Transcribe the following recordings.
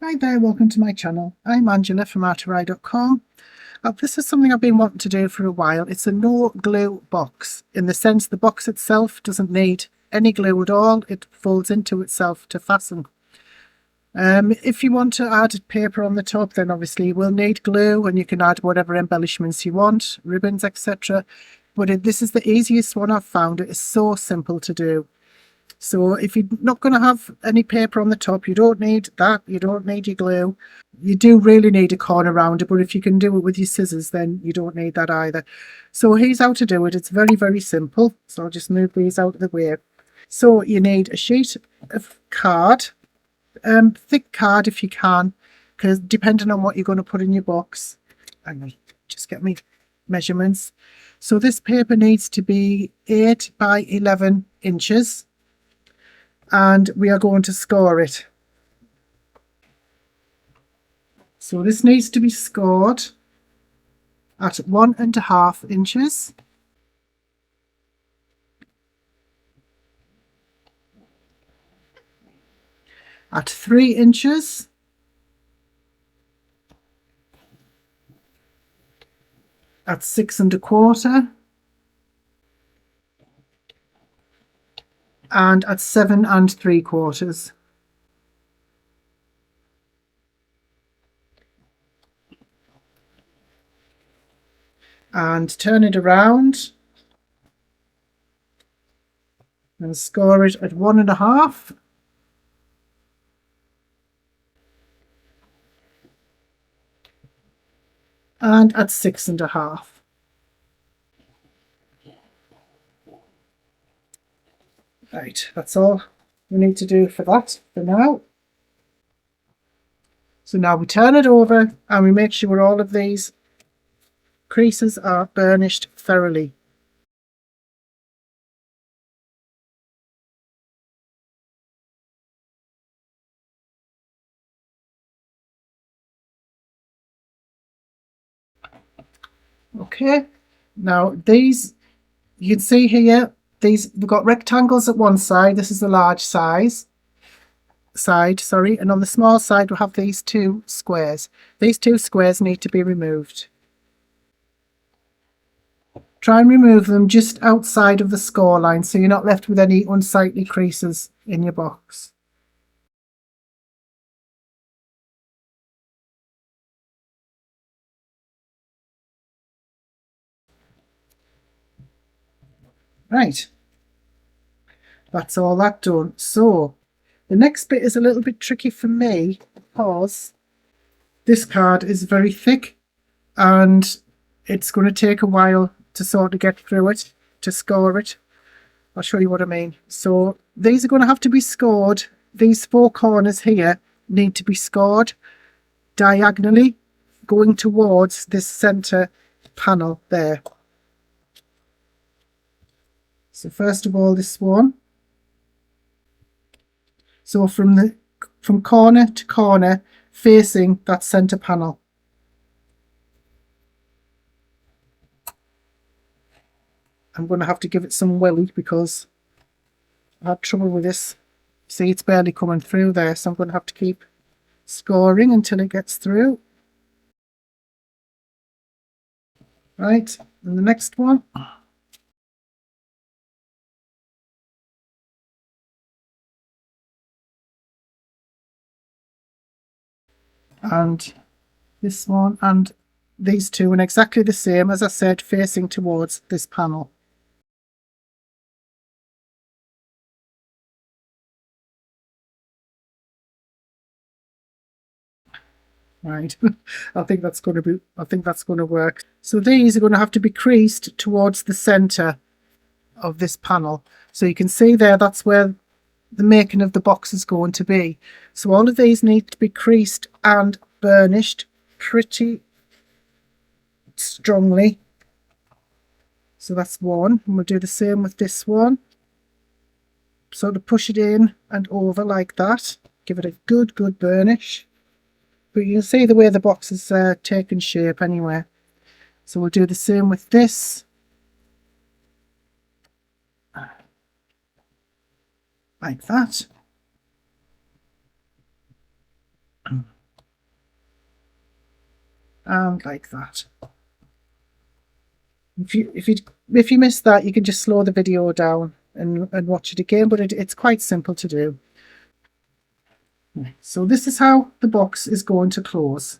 Hi there, welcome to my channel. I'm Angela from artorai.com. This is something I've been wanting to do for a while. It's a no glue box, in the sense the box itself doesn't need any glue at all. It folds into itself to fasten. If you want to add paper on the top, then obviously you will need glue, and you can add whatever embellishments you want, ribbons, etc. But this is the easiest one I've found. It is so simple to do. So if you're not going to have any paper on the top, you don't need that, you don't need your glue. You do really need a corner rounder, but if you can do it with your scissors, then you don't need that either. So here's how to do it. It's very, very simple. So I'll just move these out of the way. So you need a sheet of card, thick card if you can, because depending on what you're going to put in your box. Hang on, just get me measurements. So this paper needs to be 8 by 11 inches. And we are going to score it. So this needs to be scored at 1.5 inches. At 3 inches. At 6.25. And at 7.75. And turn it around and score it at 1.5. And at 6.5. Right, that's all we need to do for that for now. So now we turn it over and we make sure all of these creases are burnished thoroughly. Okay, now these, you can see here, we've got rectangles at one side. This is the large side, and on the small side we'll have these two squares. These two squares need to be removed. Try and remove them just outside of the score line so you're not left with any unsightly creases in your box. Right, that's all that done. So the next bit is a little bit tricky for me because this card is very thick and it's going to take a while to sort of get through it, to score it. I'll show you what I mean. So these are going to have to be scored. These four corners here need to be scored diagonally, going towards this centre panel there. So first of all, this one. So from corner to corner, facing that centre panel. I'm going to have to give it some welly because I had trouble with this. See, it's barely coming through there, so I'm going to have to keep scoring until it gets through. Right, and the next one. And this one, and these two, and exactly the same, as I said, facing towards this panel. Right, I think that's going to work. So these are going to have to be creased towards the center of this panel. So you can see there, that's where the making of the box is going to be. So all of these need to be creased and burnished pretty strongly. So that's one, and we'll do the same with this one. Sort of push it in and over like that. Give it a good burnish. But you can see the way the box is taken shape anyway. So we'll do the same with this. Like that. and like that. If you missed that, you can just slow the video down and watch it again, but it's quite simple to do. So this is how the box is going to close.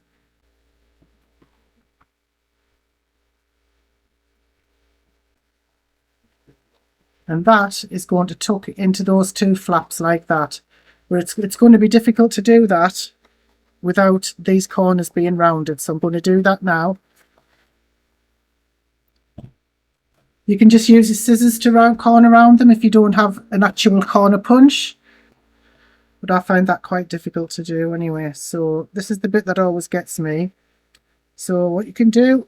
And that is going to tuck into those two flaps like that. Where it's going to be difficult to do that without these corners being rounded. So I'm going to do that now. You can just use your scissors to corner around them if you don't have an actual corner punch. But I find that quite difficult to do anyway. So this is the bit that always gets me. So what you can do,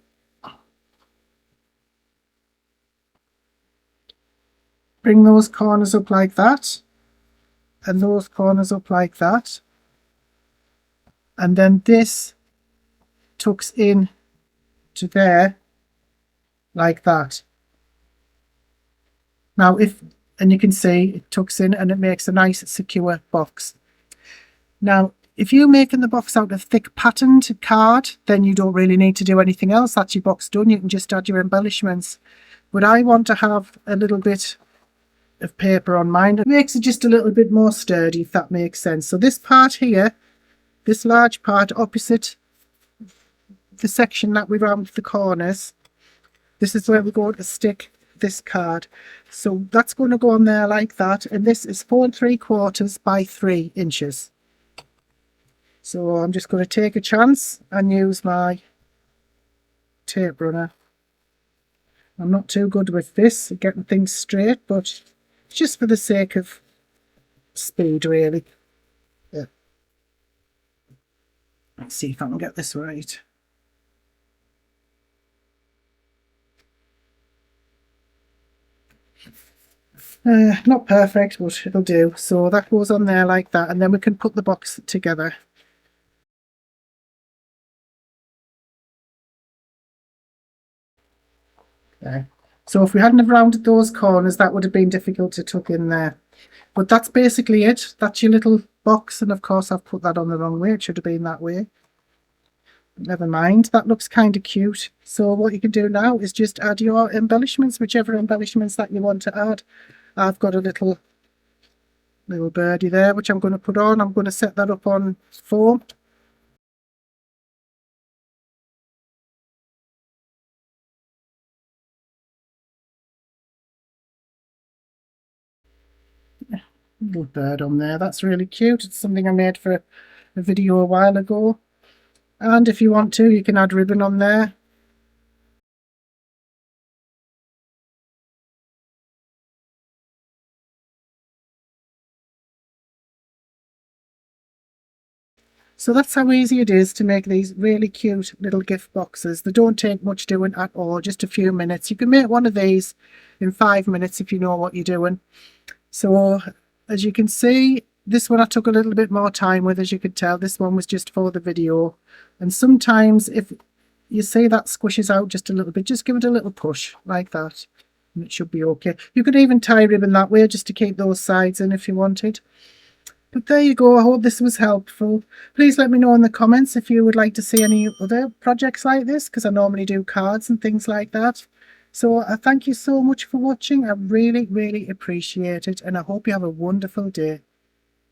bring those corners up like that, and those corners up like that, and then this tucks in to there like that. Now and you can see it tucks in and it makes a nice secure box. Now if you're making the box out of thick patterned card, then you don't really need to do anything else. That's your box done. You can just add your embellishments. But I want to have a little bit of paper on mine. It makes it just a little bit more sturdy, if that makes sense. So this part here, this large part opposite the section that we round the corners, this is where we're going to stick this card. So that's going to go on there like that, and this is 4 3/4 by 3 inches. So I'm just going to take a chance and use my tape runner. I'm not too good with this, getting things straight, but just for the sake of speed, really. Yeah. Let's see if I can get this right. Not perfect, but it'll do. So that goes on there like that, and then we can put the box together. There. So if we hadn't have rounded those corners, that would have been difficult to tuck in there. But that's basically it. That's your little box, and of course I've put that on the wrong way. It should have been that way. Never mind, that looks kind of cute. So what you can do now is just add your embellishments, whichever embellishments that you want to add. I've got a little birdie there, which I'm going to put on. I'm going to set that up on foam. Little bird on there. That's really cute. It's something I made for a video a while ago. And if you want to, you can add ribbon on there. So that's how easy it is to make these really cute little gift boxes. They don't take much doing at all, just a few minutes. You can make one of these in 5 minutes if you know what you're doing. So as you can see, this one I took a little bit more time with, as you could tell. This one was just for the video. And sometimes if you see that squishes out just a little bit, just give it a little push like that, and it should be okay. You could even tie ribbon that way just to keep those sides in if you wanted. But there you go. I hope this was helpful. Please let me know in the comments if you would like to see any other projects like this, because I normally do cards and things like that. So I thank you so much for watching. I really, really appreciate it, and I hope you have a wonderful day.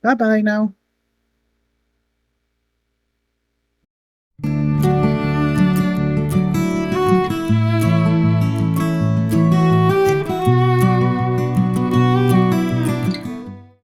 Bye bye now.